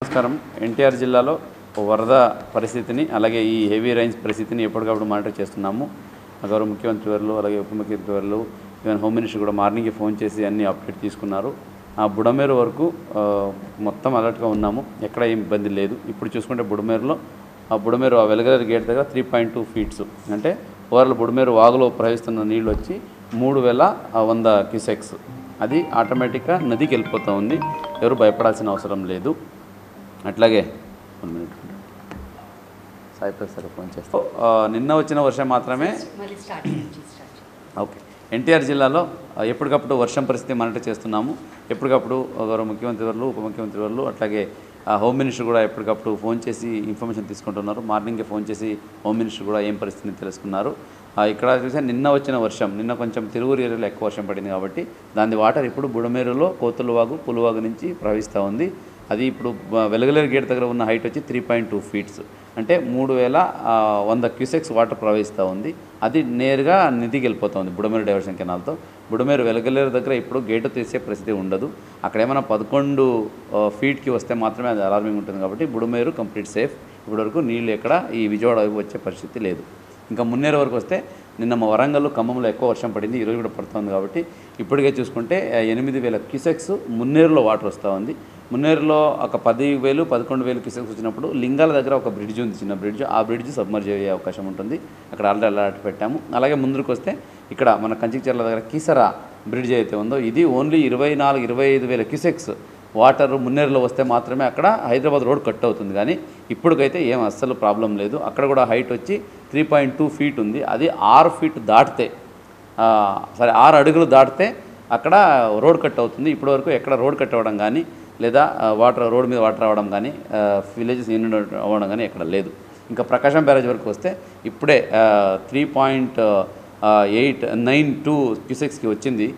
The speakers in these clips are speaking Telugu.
నమస్కారం. ఎన్టీఆర్ జిల్లాలో వరద పరిస్థితిని అలాగే ఈ హెవీ రైన్స్ పరిస్థితిని ఎప్పటికప్పుడు మానిటర్ చేస్తున్నాము. గౌరవ ముఖ్యమంత్రి వారు అలాగే ఉప ముఖ్యమంత్రి వారు ఈవెన్ హోమ్ మినిస్టర్ కూడా మార్నింగ్ ఫోన్ చేసి అన్ని అప్డేట్ తీసుకున్నారు. ఆ బుడమేరు వరకు మొత్తం అలర్ట్గా ఉన్నాము. ఎక్కడ ఏం ఇబ్బంది లేదు. ఇప్పుడు చూసుకుంటే బుడమేరులో బుడమేరు ఆ వెలగలేరు గేట్ దగ్గర 3.2 ఫీట్స్ అంటే ఓవర్ల బుడమేరు వాగులో ప్రవహిస్తున్న నీళ్ళు వచ్చి 3100 క్యూసెక్స్. అది ఆటోమేటిక్గా నదికి వెళ్ళిపోతూ ఉంది. ఎవరు భయపడాల్సిన అవసరం లేదు. అట్లాగే 1 మినిట్ సాయి ప్రసాద్ ఫోన్ చేస్తాం. నిన్న వచ్చిన వర్షం మాత్రమే ఓకే. ఎన్టీఆర్ జిల్లాలో ఎప్పటికప్పుడు వర్షం పరిస్థితి మానిటర్ చేస్తున్నాము. ఎప్పటికప్పుడు గౌరవ ముఖ్యమంత్రి వారు ఉప ముఖ్యమంత్రి వారు అట్లాగే హోమ్ మినిస్టర్ కూడా ఎప్పటికప్పుడు ఫోన్ చేసి ఇన్ఫర్మేషన్ తీసుకుంటున్నారు. మార్నింగే ఫోన్ చేసి హోమ్ మినిస్టర్ కూడా ఏం పరిస్థితిని తెలుసుకున్నారు. ఇక్కడ చూసే నిన్న వచ్చిన వర్షం నిన్న కొంచెం తిరువురు ఏరియాలో ఎక్కువ వర్షం పడింది కాబట్టి దాని వాటర్ ఇప్పుడు బుడమేరులో కోతులవాగు పులువాగు నుంచి ప్రవహిస్తూ ఉంది. అది ఇప్పుడు వెలగలేరు గేట్ దగ్గర ఉన్న హైట్ వచ్చి 3.2 ఫీట్స్ అంటే 3100 క్యూసెక్స్ వాటర్ ప్రవహిస్తూ ఉంది. అది నేరుగా నదికి వెళ్ళిపోతుంది బుడమేరు డైవర్షన్ కెనాల్తో. బుడమేరు వెలగలేరు దగ్గర ఇప్పుడు గేటు తీసే పరిస్థితి ఉండదు. అక్కడ ఏమైనా 11 ఫీట్కి వస్తే మాత్రమే అది అలార్మింగ్ ఉంటుంది కాబట్టి బుడమేరు కంప్లీట్ సేఫ్. ఇప్పటివరకు నీళ్ళు ఎక్కడ ఈ విజయవాడ వైపు వచ్చే పరిస్థితి లేదు. ఇంకా మున్నేరు వరకు వస్తే నిన్న మా వరంగల్ ఖమ్మంలో ఎక్కువ వర్షం పడింది. ఈరోజు కూడా పడుతుంది కాబట్టి ఇప్పటికే చూసుకుంటే 8000 క్యూసెక్స్ మున్నేరులో వాటర్ వస్తూ ఉంది. మున్నేరులో ఒక 10,000 11,000 క్యూసెక్స్ వచ్చినప్పుడు లింగాల దగ్గర ఒక బ్రిడ్జ్ ఉంది, చిన్న బ్రిడ్జ్. ఆ బ్రిడ్జ్ సబ్మర్జ్ అయ్యే అవకాశం ఉంటుంది. అక్కడ ఆల్రెడీ అలర్ట్ పెట్టాము. అలాగే ముందుకు వస్తే ఇక్కడ మన కంచికచర్ల దగ్గర కీసరా బ్రిడ్జ్ అయితే ఉందో ఇది ఓన్లీ 24,000-25,000 క్యూసెక్స్ వాటర్ మున్నేరులో వస్తే మాత్రమే అక్కడ హైదరాబాద్ రోడ్ కట్ అవుతుంది. కానీ ఇప్పటికైతే ఏం అస్సలు ప్రాబ్లం లేదు. అక్కడ కూడా హైట్ వచ్చి 3.2 ఫీట్ ఉంది. అది 6 ఫీట్ దాటితే 6 అడుగులు దాటితే అక్కడ రోడ్ కట్ అవుతుంది. ఇప్పటివరకు ఎక్కడ రోడ్ కట్ అవ్వడం కానీ లేదా రోడ్ మీద వాటర్ రావడం కానీ విలేజెస్ ఇన్యూట్ అవ్వడం కానీ ఎక్కడ లేదు. ఇంకా ప్రకాశం బ్యారేజ్ వరకు వస్తే ఇప్పుడే 3.892 క్యూసెక్స్కి వచ్చింది,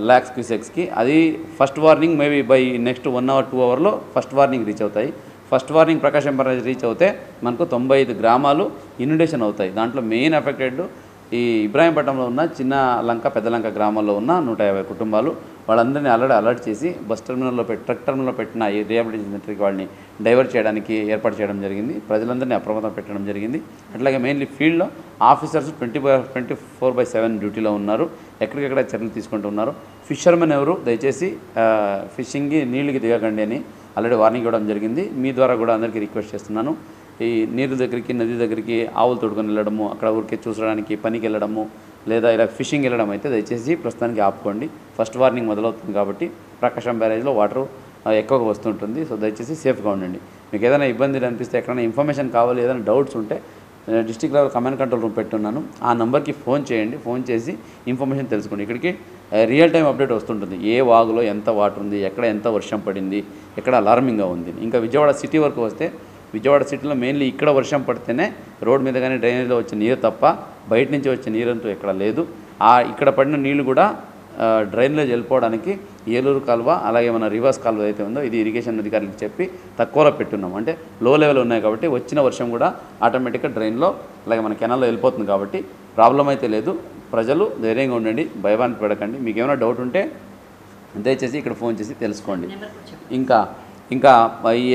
lakhs క్యూసెక్స్కి. అది first warning maybe by next 1 hour 2 hourలో ఫస్ట్ వార్నింగ్ రీచ్ అవుతాయి. First warning Prakasam barrage reach అవుతే మనకు 95 గ్రామాలు ఇన్యుడేషన్ అవుతాయి. దాంట్లో మెయిన్ ఎఫెక్టెడ్ ఈ ఇబ్రాహీంపట్నంలో ఉన్న చిన్న లంక పెద్ద లంక గ్రామాల్లో ఉన్న 150 కుటుంబాలు. వాళ్ళందరినీ ఆల్రెడీ అలర్ట్ చేసి బస్ టర్మినల్లో ట్రక్ టర్మినల్లో పెట్టిన ఈ రిహాబిలిటేషన్ సెంటర్కి వాళ్ళని డైవర్ట్ చేయడానికి ఏర్పాటు చేయడం జరిగింది. ప్రజలందరినీ అప్రమత్తం పెట్టడం జరిగింది. అట్లాగే మెయిన్లీ ఫీల్డ్లో ఆఫీసర్స్ 24/7 డ్యూటీలో ఉన్నారు. ఎక్కడికెక్కడ చర్యలు తీసుకుంటున్నారు. ఫిషర్మెన్ ఎవరు దయచేసి ఫిషింగ్కి నీళ్ళకి దిగకండి అని ఆల్రెడీ వార్నింగ్ ఇవ్వడం జరిగింది. మీ ద్వారా కూడా అందరికీ రిక్వెస్ట్ చేస్తున్నాను. ఈ నీరు దగ్గరికి నది దగ్గరికి ఆవులు తోడుకొని వెళ్ళడము, అక్కడ ఊరికే చూసడానికి పనికి వెళ్ళడము లేదా ఇలా ఫిషింగ్ వెళ్ళడం అయితే దయచేసి ప్రస్తుతానికి ఆపుకోండి. ఫస్ట్ వార్నింగ్ మొదలవుతుంది కాబట్టి ప్రకాశం బ్యారేజ్లో వాటర్ ఎక్కువగా వస్తుంటుంది. సో దయచేసి సేఫ్గా ఉండండి. మీకు ఏదైనా ఇబ్బందులు అనిపిస్తే ఎక్కడైనా ఇన్ఫర్మేషన్ కావాలి ఏదైనా డౌట్స్ ఉంటే district level command control room పెట్టున్నాను. ఆ నెంబర్కి ఫోన్ చేయండి. ఫోన్ చేసి ఇన్ఫర్మేషన్ తెలుసుకోండి. ఇక్కడికి రియల్ టైం అప్డేట్ వస్తుంటుంది. ఏ వాగులో ఎంత వాటర్ ఉంది, ఎక్కడ ఎంత వర్షం పడింది, ఎక్కడ అలార్మింగ్గా ఉంది. ఇంకా విజయవాడ సిటీ వరకు వస్తే విజయవాడ సిటీలో మెయిన్లీ ఇక్కడ వర్షం పడితేనే రోడ్ మీద కానీ డ్రైనేజ్లో వచ్చే నీరు తప్ప బయట నుంచి వచ్చే నీరంటూ ఎక్కడ లేదు. ఇక్కడ పడిన నీళ్లు కూడా డ్రైన్లోకి వెళ్ళిపోవడానికి ఏలూరు కాలువ అలాగే మన రివర్స్ కాలువ అయితే ఉందో ఇది ఇరిగేషన్ అధికారులకు చెప్పి తక్కువలో పెట్టున్నాం. అంటే లో లెవెల్ ఉన్నాయి కాబట్టి వచ్చిన వర్షం కూడా ఆటోమేటిక్గా డ్రైన్లో అలాగే మన కెనాల్లో వెళ్ళిపోతుంది కాబట్టి ప్రాబ్లం అయితే లేదు. ప్రజలు ధైర్యంగా ఉండండి, భయభానికి పడకండి. మీకు ఏమైనా డౌట్ ఉంటే దయచేసి ఇక్కడ ఫోన్ చేసి తెలుసుకోండి. ఇంకా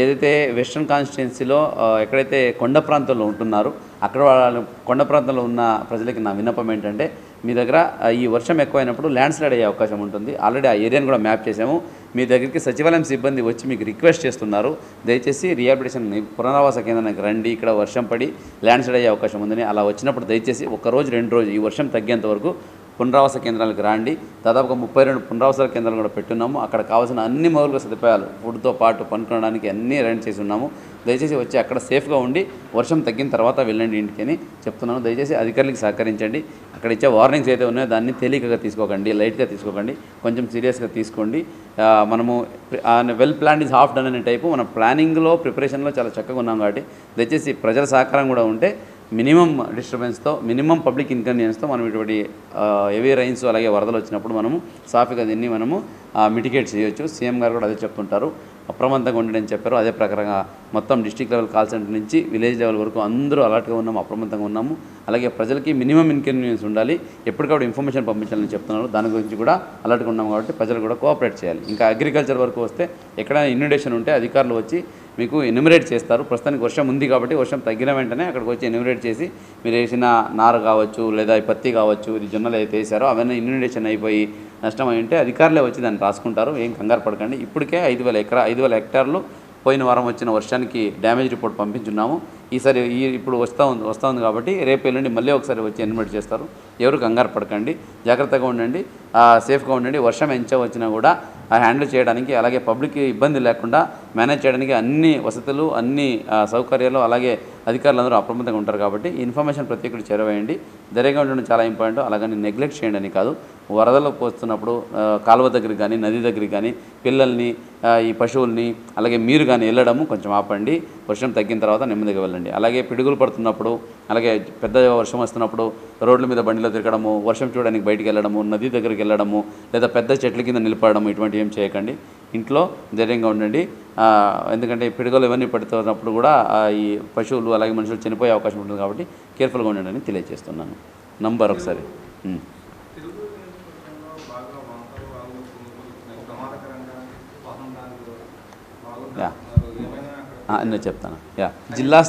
ఏదైతే వెస్ట్రన్ కాన్స్టిట్యున్సీలో ఎక్కడైతే కొండ ప్రాంతంలో ఉంటున్నారో అక్కడ వాళ్ళ కొండ ప్రాంతంలో ఉన్న ప్రజలకి నా విన్నపం ఏంటంటే మీ దగ్గర ఈ వర్షం ఎక్కువైనప్పుడు ల్యాండ్ స్లైడ్ అయ్యే అవకాశం ఉంటుంది. ఆల్రెడీ ఆ ఏరియాని కూడా మ్యాప్ చేసాము. మీ దగ్గరికి సచివాలయం సిబ్బంది వచ్చి మీకు రిక్వెస్ట్ చేస్తున్నారు. దయచేసి రిహాబిలిటేషన్ పునరావాస కేంద్రానికి రండి, ఇక్కడ వర్షం పడి ల్యాండ్ స్లైడ్ అయ్యే అవకాశం ఉందని. అలా వచ్చినప్పుడు దయచేసి 1 రోజు 2 రోజు ఈ వర్షం తగ్గేంత వరకు పునరావాస కేంద్రాలకు రాండి. దాదాపుగా 32 పునరావాస కేంద్రాలు కూడా పెట్టున్నాము. అక్కడ కావాల్సిన అన్ని మౌలిక సదుపాయాలు ఫుడ్తో పాటు పనుకోవడానికి అన్నీ అరేంజ్ చేసి ఉన్నాము. దయచేసి వచ్చి అక్కడ సేఫ్గా ఉండి వర్షం తగ్గిన తర్వాత వెళ్ళండి ఇంటికి అని చెప్తున్నాను. దయచేసి అధికారులకు సహకరించండి. అక్కడ ఇచ్చే వార్నింగ్స్ అయితే ఉన్నాయో దాన్ని తేలికగా తీసుకోకండి, లైట్గా తీసుకోకండి, కొంచెం సీరియస్గా తీసుకోండి. మనము well plan is half done అనే టైపు మన ప్లానింగ్లో ప్రిపరేషన్లో చాలా చక్కగా ఉన్నాం కాబట్టి దయచేసి ప్రజల సహకారం కూడా ఉంటే మినిమం డిస్టర్బెన్స్తో మినిమం పబ్లిక్ ఇన్కన్వీనియన్స్తో మనం ఇటువంటి హెవీ రైన్స్ అలాగే వరదలు వచ్చినప్పుడు మనము సాఫీగా దీన్ని మనము మిటిగేట్ చేయొచ్చు. సీఎం గారు కూడా అదే చెప్తుంటారు. అప్రమత్తంగా ఉండని చెప్పారు. అదే ప్రకారంగా మొత్తం డిస్ట్రిక్ట్ లెవెల్ కాల్ సెంటర్ నుంచి విలేజ్ లెవెల్ వరకు అందరూ అలర్ట్గా ఉన్నాము, అప్రమత్తంగా ఉన్నాము. అలాగే ప్రజలకి మినిమం ఇన్కన్వీనియన్స్ ఉండాలి, ఎప్పటికప్పుడు ఇన్ఫర్మేషన్ పంపించాలని చెప్తున్నారు. దాని గురించి కూడా అలర్ట్గా ఉన్నాము కాబట్టి ప్రజలు కూడా కోఆపరేట్ చేయాలి. ఇంకా అగ్రికల్చర్ వరకు వస్తే ఎక్కడైనా ఇన్యుడేషన్ ఉంటే అధికారులు వచ్చి మీకు ఎన్యూమరేట్ చేస్తారు. ప్రస్తుతానికి వర్షం ఉంది కాబట్టి వర్షం తగ్గిన వెంటనే అక్కడికి వచ్చి ఎన్యూమరేట్ చేసి మీరు వేసిన నారు కావచ్చు లేదా పత్తి కావచ్చు, ఇది జొన్నలు అయితే వేసారో అవన్నీ ఇన్యూమినేషన్ అయిపోయి నష్టం అయి ఉంటే అధికారులే వచ్చి దాన్ని రాసుకుంటారు. ఏం కంగారు పడకండి. ఇప్పటికే 5,000 హెక్టార్లు పోయిన వారం వచ్చిన వర్షానికి డ్యామేజ్ రిపోర్ట్ పంపించున్నాము. ఈసారి ఇప్పుడు వస్తూ ఉంది కాబట్టి రేపు ఎల్లుండి మళ్ళీ ఒకసారి వచ్చి ఎన్యూమరేట్ చేస్తారు. ఎవరు కంగారు పడకండి, జాగ్రత్తగా ఉండండి, సేఫ్గా ఉండండి. వర్షం ఎంత వచ్చినా కూడా హ్యాండిల్ చేయడానికి అలాగే పబ్లిక్కి ఇబ్బంది లేకుండా మేనేజ్ చేయడానికి అన్ని వసతులు అన్ని సౌకర్యాలు అలాగే అధికారులందరూ అప్రమత్తంగా ఉంటారు. కాబట్టి ఈ ఇన్ఫర్మేషన్ ప్రతి ఒక్కరికి చేరవేయండి. ధైర్యంగా ఉండడం చాలా ఇంపార్టెంట్. అలాగని నెగ్లెక్ట్ చేయండి అని కాదు. వరదలు పోస్తున్నప్పుడు కాలువ దగ్గరికి కానీ నది దగ్గరికి కానీ పిల్లల్ని ఈ పశువుల్ని అలాగే మీరు కానీ వెళ్ళడము కొంచెం ఆపండి. వర్షం తగ్గిన తర్వాత నెమ్మదిగా వెళ్ళండి. అలాగే పిడుగులు పడుతున్నప్పుడు అలాగే పెద్ద వర్షం వస్తున్నప్పుడు రోడ్ల మీద బండిలో తిరగడము, వర్షం చూడడానికి బయటికి వెళ్ళడము, నది దగ్గరికి వెళ్ళడము లేదా పెద్ద చెట్ల కింద నిలబడము ఇటువంటి ఏం చేయకండి. ఇంట్లో ధైర్యంగా ఉండండి. ఎందుకంటే పిడుగులు ఇవన్నీ పడుతున్నప్పుడు కూడా ఈ పశువులు అలాగే మనుషులు చనిపోయే అవకాశం ఉంటుంది కాబట్టి కేర్ఫుల్గా ఉండండి అని తెలియజేస్తున్నాను. నంబర్ ఒకసారి నేను చెప్తాను. జిల్లా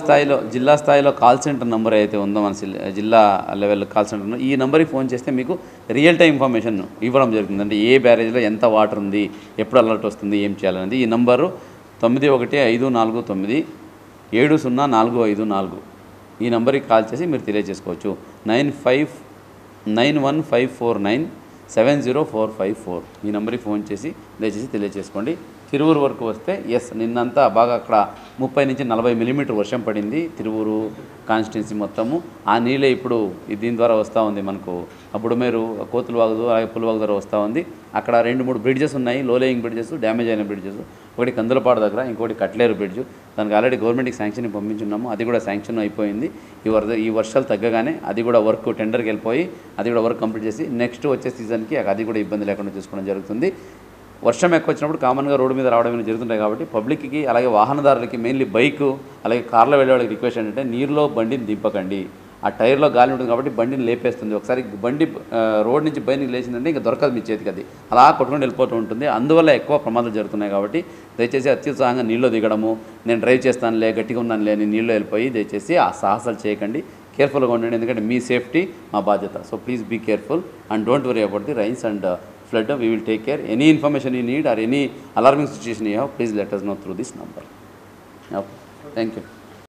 స్థాయిలో కాల్ సెంటర్ నెంబర్ అయితే ఉందో మన జిల్లా లెవెల్ కాల్ సెంటర్, ఈ నెంబర్కి ఫోన్ చేస్తే మీకు రియల్ టైం ఇన్ఫర్మేషన్ ఇవ్వడం జరుగుతుంది. అంటే ఏ బ్యారేజ్లో ఎంత వాటర్ ఉంది, ఎప్పుడు అలర్ట్ వస్తుంది, ఏం చేయాలనేది. ఈ నంబరు 9154970454 ఈ నెంబర్కి కాల్ చేసి మీరు తెలియజేసుకోవచ్చు. 959154970454 ఈ నెంబర్కి ఫోన్ చేసి దయచేసి తెలియజేసుకోండి. తిరువూరు వరకు వస్తే నిన్నంతా బాగా అక్కడ 30 నుంచి 40 మిల్లీమీటర్ వర్షం పడింది తిరువూరు కాన్స్టిట్యున్సీ మొత్తము. ఆ నీళ్ళే ఇప్పుడు దీని ద్వారా వస్తూ ఉంది మనకు. అప్పుడు మీరు కోతులు వాగుదు అలాగే పులివాగు ద్వారా వస్తూ ఉంది. అక్కడ 2-3 బ్రిడ్జెస్ ఉన్నాయి, లో లేయింగ్ బ్రిడ్జెస్, డ్యామేజ్ అయిన బ్రిడ్జెస్. ఒకటి కందులపాడు దగ్గర, ఇంకోటి కట్లేరు బ్రిడ్జ్. దానికి ఆల్రెడీ గవర్నమెంట్కి శాంక్షన్ పంపించున్నాము. అది కూడా శాంక్షన్ అయిపోయింది. ఈ వర్షాలు తగ్గగానే అది కూడా వర్క్ టెండర్కి వెళ్ళిపోయి అది కూడా వర్క్ కంప్లీట్ చేసి నెక్స్ట్ వచ్చే సీజన్కి అది కూడా ఇబ్బంది లేకుండా చూసుకోవడం జరుగుతుంది. వర్షం ఎక్కువ వచ్చినప్పుడు కామన్గా రోడ్డు మీద రావడం జరుగుతుంటాయి కాబట్టి పబ్లిక్కి అలాగే వాహనదారులకి మెయిన్లీ బైకు అలాగే కార్లో వెళ్ళే వాళ్ళకి రిక్వెస్ట్ ఏంటంటే నీరులో బండిని దింపకండి. ఆ టైర్లో గాలి ఉంటుంది కాబట్టి బండిని లేపేస్తుంది. ఒకసారి బండి రోడ్ నుంచి బయటికి లేచిందంటే ఇంకా దొరకదు మీ చేతికి, అది అలా కొట్టుకొని వెళ్ళిపోతూ ఉంటుంది. అందువల్ల ఎక్కువ ప్రమాదాలు జరుగుతున్నాయి. కాబట్టి దయచేసి అత్యుత్సాహంగా నీళ్ళలో దిగడము, నేను డ్రైవ్ చేస్తానులే గట్టిగా ఉన్నానులే అని నీళ్ళు వెళ్ళిపోయి దయచేసి ఆ సాహసాలు చేయకండి. కేర్ఫుల్గా ఉండండి, ఎందుకంటే మీ సేఫ్టీ మా బాధ్యత. So please be careful and don't worry about the rains and flood. We will take care. Any information you need or any alarming situation you have, please let us know through this number. Okay. Thank you.